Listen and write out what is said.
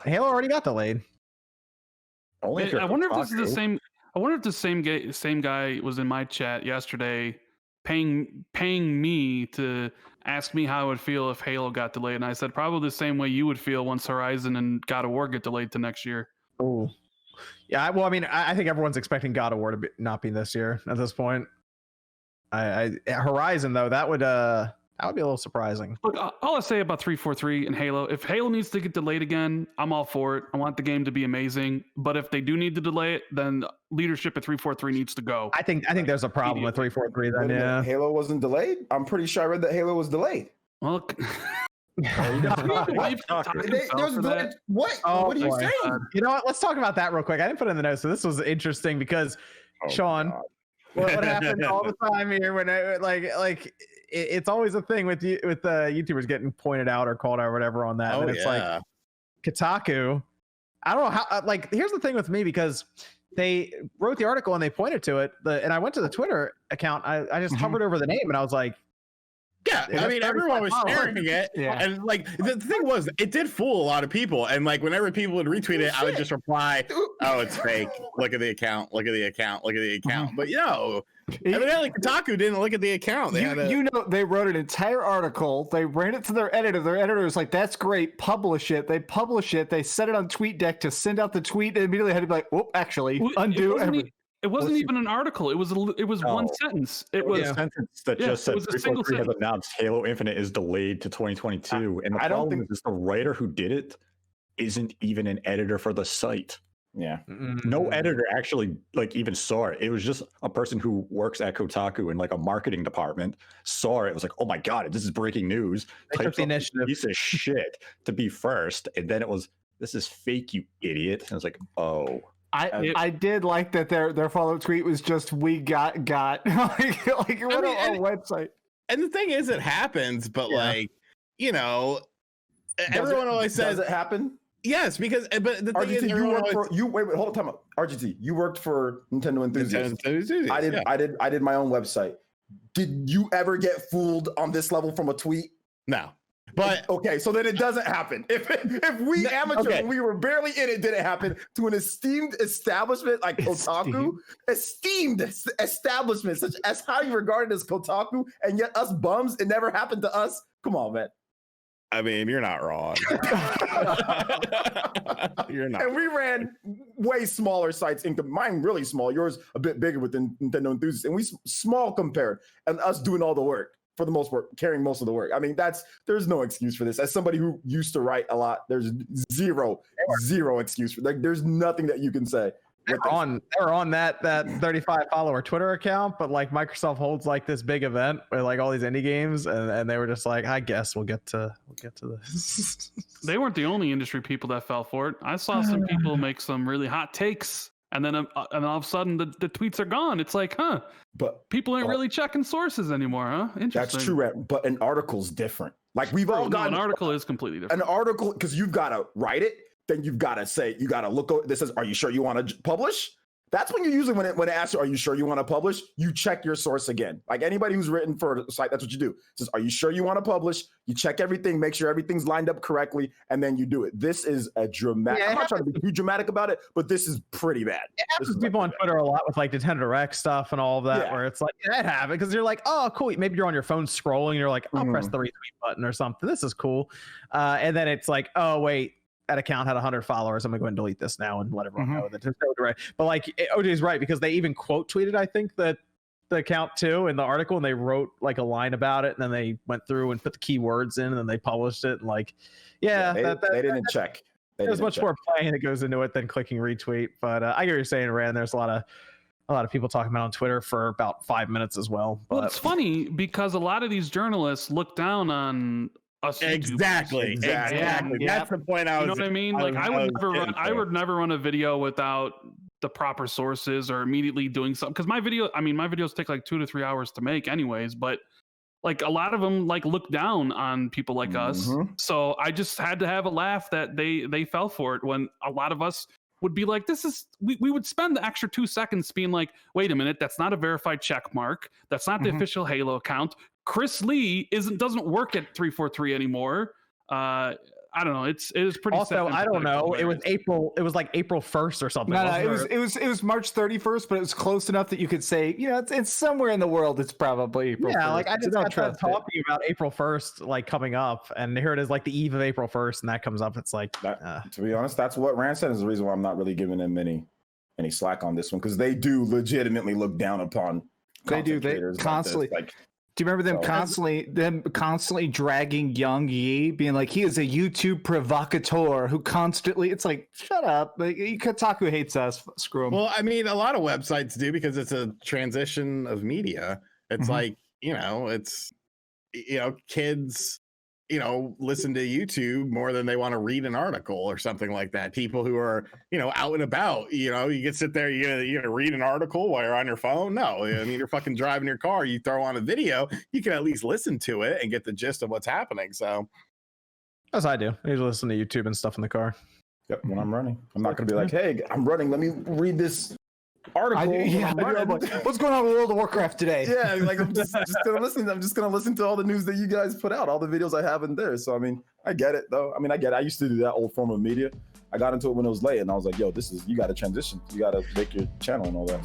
Halo already got delayed. Only if I you're wonder if this is the Kotaku. same. I wonder if the same guy was in my chat yesterday, paying me to ask me how I would feel if Halo got delayed, and I said probably the same way you would feel once Horizon and God of War get delayed to next year. Oh, yeah. Well, I mean, I think everyone's expecting God of War to not be this year at this point. Horizon though, that would be a little surprising. Look, all I say about 343 and Halo, if Halo needs to get delayed again, I'm all for it. I want the game to be amazing. But if they do need to delay it, then leadership at 343 needs to go. I think there's a problem with 343 then. Yeah, Halo wasn't delayed. I'm pretty sure I read that Halo was delayed. Well, What? What? Oh, what are you boy. saying? You know what? Let's talk about that real quick. I didn't put it in the notes, so this was interesting because Sean, what happens all the time here when it's always a thing with YouTubers getting pointed out or called out or whatever on that. And it's like Kotaku. I don't know how. Here's the thing with me, because they wrote the article and they pointed to it, and I went to the Twitter account. I just hovered over the name and I was like, yeah, I mean, everyone was sharing it, and the thing was, it did fool a lot of people. And whenever people would retweet it, I would just reply, "Oh, it's fake. Look at the account. Look at the account. Look at the account." But evidently Kotaku didn't look at the account. They wrote an entire article. They ran it to their editor. Their editor was like, "That's great. Publish it." They publish it. They set it on TweetDeck to send out the tweet. And immediately had to be like, "Whoop! Actually, undo everything." It wasn't even an article. It was one sentence. It was a sentence that just said 343 has announced Halo Infinite is delayed to 2022. And the problem is the writer who did it isn't even an editor for the site. Yeah. No editor actually even saw it. It was just a person who works at Kotaku in a marketing department saw it. It was like, oh my God, this is breaking news. Type the initiative. Piece of shit to be first. And then it was, this is fake, you idiot. And I was like, oh. I did like that their follow-up tweet was just "we got what a website." And the thing is, it happens, but everyone always says does it happen. Yes, because but the thing is, wait, hold on, time out. RGT, you worked for Nintendo Enthusiasts. I did my own website. Did you ever get fooled on this level from a tweet? No. But okay, so then it doesn't happen. If we when we were barely in it, didn't happen to an esteemed establishment like Kotaku, esteemed establishment such as highly regarded as Kotaku, and yet us bums, it never happened to us. Come on, man. I mean, you're not wrong. You're not. And we ran way smaller sites. Mine really small. Yours a bit bigger with Nintendo Enthusiasts, and we small compared, and us doing all the work. For the most part, carrying most of the work. I mean, there's no excuse for this. As somebody who used to write a lot, there's zero excuse for. There's nothing that you can say. They were on that 35 follower Twitter account, but Microsoft holds this big event with all these indie games, and they were just like, I guess we'll get to this. They weren't the only industry people that fell for it. I saw some people make some really hot takes, and then all of a sudden the tweets are gone. It's like, but people aren't really checking sources anymore, huh? Interesting. That's true, but an article's different. We've all got an article is completely different. An article, because you've got to write it, then you've got to say, you got to look over. This says, are you sure you want to publish? That's when you usually, when it asks you, are you sure you want to publish? You check your source again. Anybody who's written for a site, that's what you do. It says, are you sure you want to publish? You check everything, make sure everything's lined up correctly, and then you do it. This is a dramatic. I'm not trying to be too dramatic about it, but this is pretty bad. It happens to people on Twitter a lot with Nintendo Direct stuff and all of that, where it's that happened because you're like, oh, cool. Maybe you're on your phone scrolling, and you're like, I'll press the retweet button or something. This is cool. And then it's like, oh, wait. That account had 100 followers. I'm gonna go ahead and delete this now and let everyone know that there's no direct. But OJ's right, because they even quote tweeted, I think, that the account too in the article, and they wrote a line about it, and then they went through and put the keywords in, and then they published it. And they didn't check. There's much more planning that goes into it than clicking retweet. But I get what you're saying, Rand. There's a lot of people talking about it on Twitter for about 5 minutes as well. Well, it's funny because a lot of these journalists look down on us. Exactly. Yeah. That's the point I was. You know what I mean? I would never run a video without the proper sources or immediately doing something, because my videos take 2 to 3 hours to make anyways, but a lot of them look down on people like us. So I just had to have a laugh that they fell for it, when a lot of us would be like, we would spend the extra 2 seconds being like, wait a minute, that's not a verified check mark, that's not the official Halo account. Chris Lee doesn't work at 343 anymore. I I don't know. It is pretty. Also, I don't know. It was April. It was like April 1st or something. No, it was March 31st, but it was close enough that you could say, it's somewhere in the world. It's probably April 1st. Like I just got talking about April 1st, like coming up, and here it is, like the eve of April 1st, and that comes up. It's like, to be honest, that's what Rand said is the reason why I'm not really giving them any slack on this one, because they do legitimately look down upon. They do. They constantly. Do you remember them constantly dragging Young Yi, being like, he is a YouTube provocateur who constantly, it's like, shut up. Like, Kotaku hates us. Screw them. Well, I mean, a lot of websites do because it's a transition of media. It's like, it's, kids, listen to YouTube more than they want to read an article or something like that. People who are, out and about, you can sit there, you're gonna read an article while you're on your phone. No, I mean, you're fucking driving your car, you throw on a video, you can at least listen to it and get the gist of what's happening. So as I do. I usually listen to YouTube and stuff in the car. Yep, when I'm running. I'm not gonna be like, hey, I'm running, let me read this article. What's going on with World of Warcraft today? Yeah, like I'm just gonna listen. I'm just gonna listen to all the news that you guys put out, all the videos I have in there. So I mean, I get it though. I mean, I get it. I used to do that old form of media. I got into it when it was late, and I was like, yo, you got to transition. You got to make your channel and all that.